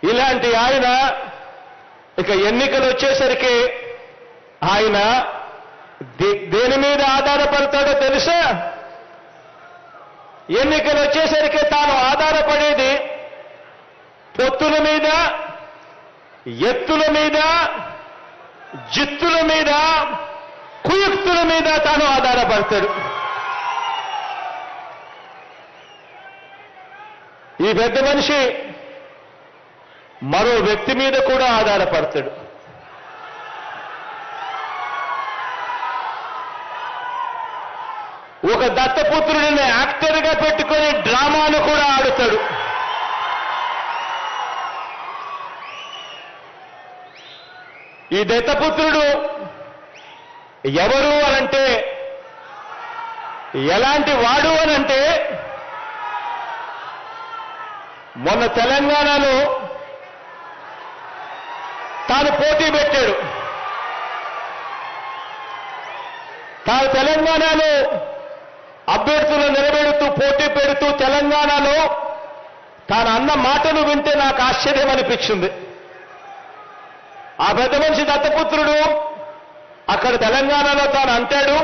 ఇలాంటి ఆయన ఇక ఎన్నికలు వచ్చేసరికి ఆయన దేని మీద ఆధారపడతాడో తెలుసా? ఎన్నికలు వచ్చేసరికి తాను ఆధారపడేది పొత్తుల మీద, ఎత్తుల మీద, జిత్తుల మీద, కుయుక్తుల మీద తాను ఆధారపడతాడు. ఈ పెద్ద మనిషి మరో వ్యక్తి మీద కూడా ఆధారపడతాడు. ఒక దత్తపుత్రుడిని యాక్టర్గా పెట్టుకొని డ్రామాను కూడా ఆడుతాడు. ఈ దత్తపుత్రుడు ఎవరు అనంటే, ఎలాంటి వాడు అనంటే, మొన్న తెలంగాణలో తాను పోటీ పెట్టాడు. తాను తెలంగాణలో అభ్యర్థులను నిలబెడుతూ పోటీ పెడుతూ తెలంగాణలో తాను అన్న మాటలు వింటే నాకు ఆశ్చర్యం అనిపించింది. ఆ పెద్ద మనిషి దత్తపుత్రుడు అక్కడ తెలంగాణలో తాను అంటాడు,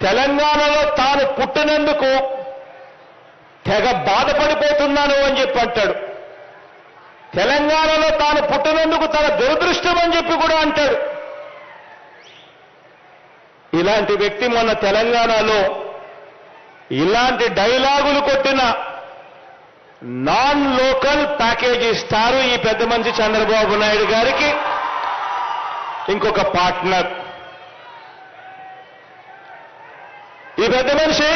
తెలంగాణలో తాను పుట్టినందుకు తెగ బాధపడిపోతున్నాను అని చెప్పి అంటాడు. తెలంగాణలో తాను పుట్టినందుకు తన దురదృష్టం అని చెప్పి కూడా అంటాడు. ఇలాంటి వ్యక్తి మొన్న తెలంగాణలో ఇలాంటి డైలాగులు కొట్టిన నాన్ లోకల్ ప్యాకేజీ ఇస్తారు ఈ పెద్ద మనిషి చంద్రబాబు నాయుడు గారికి ఇంకొక పార్ట్నర్. ఈ పెద్ద మనిషి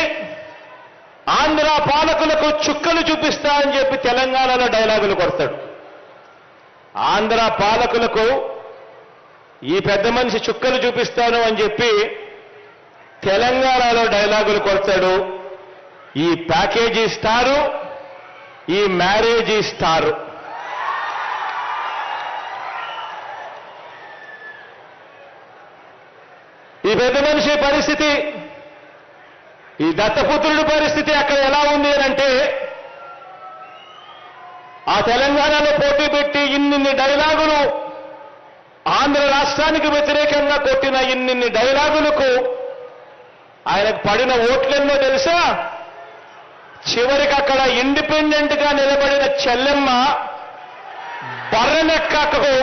ఆంధ్ర పాలకులకు చుక్కలు చూపిస్తా అని చెప్పి తెలంగాణలో డైలాగులు కొడతాడు. ఆంధ్ర పాలకులకు ఈ పెద్ద మనిషి చుక్కలు చూపిస్తాను అని చెప్పి తెలంగాణలో డైలాగులు కొడతాడు. ఈ ప్యాకేజీ ఇస్తారు, ఈ మ్యారేజ్ ఇస్తారు. ఈ పెద్ద మనిషి పరిస్థితి, ఈ దత్తపుత్రుడి పరిస్థితి అక్కడ ఎలా ఉంది అంటే, ఆ తెలంగాణలో పోటీ పెట్టి ఇన్ని డైలాగులు ఆంధ్ర రాష్ట్రానికి వ్యతిరేకంగా కొట్టిన ఇన్ని డైలాగులకు ఆయనకు పడిన ఓట్లెన్నో తెలుసా? చివరికి అక్కడ ఇండిపెండెంట్ గా నిలబడిన చెల్లెమ్మ బర్రెనెక్కకు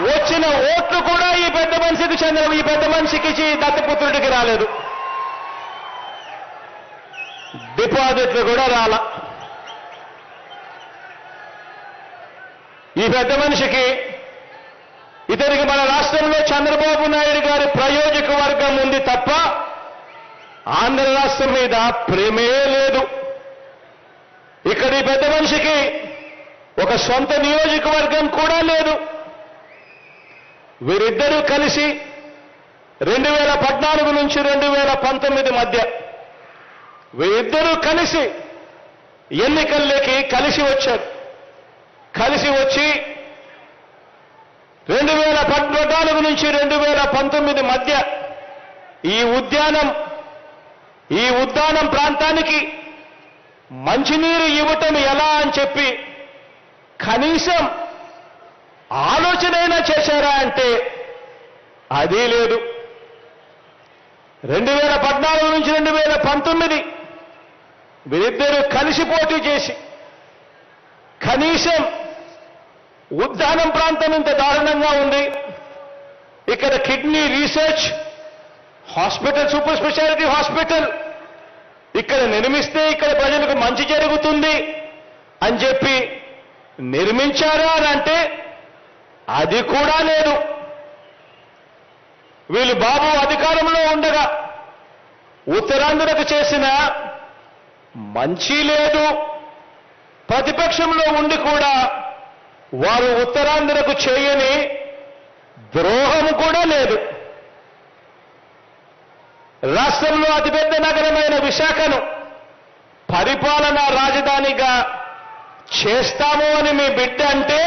వచ్చిన ఓట్లు కూడా ఈ పెద్ద మనిషికి దత్తపుత్రుడికి రాలేదు. డిపాజిట్లు కూడా రాల. ఈ పెద్ద మనిషికి ఇతనికి మన రాష్ట్రంలో చంద్రబాబు నాయుడు గారి ప్రయోజక వర్గం ఉంది తప్ప ఆంధ్ర రాష్ట్రం మీద ప్రేమే లేదు. ఇక్కడ ఈ పెద్ద మనిషికి ఒక సొంత నియోజకవర్గం కూడా లేదు. వీరిద్దరూ కలిసి 2014 నుంచి 2019 మధ్య వీరిద్దరూ కలిసి ఎన్నికల్లోకి కలిసి వచ్చారు. కలిసి వచ్చి 2014 నుంచి 2019 మధ్య ఈ ఉద్యానం ప్రాంతానికి మంచినీరు ఇవ్వటం ఎలా అని చెప్పి కనీసం ఆలోచనైనా చేశారా అంటే అది లేదు. 2014 నుంచి 2019 వీరిద్దరూ కలిసి పోటీ చేసి కనీసం ఉద్యానం ప్రాంతం ఇంత దారుణంగా ఉంది, ఇక్కడ kidney research hospital, super speciality hospital ఇక్కడ నిర్మిస్తే ఇక్కడ ప్రజలకు మంచి జరుగుతుంది అని చెప్పి నిర్మించారా అని అంటే అది కూడా లేదు. వీళ్ళు బాబు అధికారంలో ఉండగా ఉత్తరాంధ్రకు చేసిన మంచి లేదు. ప్రతిపక్షంలో ఉండి కూడా వారు ఉత్తరాంధ్రకు చేయని ద్రోహం కూడా లేదు. రాష్ట్రంలో అతిపెద్ద నగరమైన విశాఖను పరిపాలనా రాజధానిగా చేస్తాము అని మీ బిడ్డ అంటే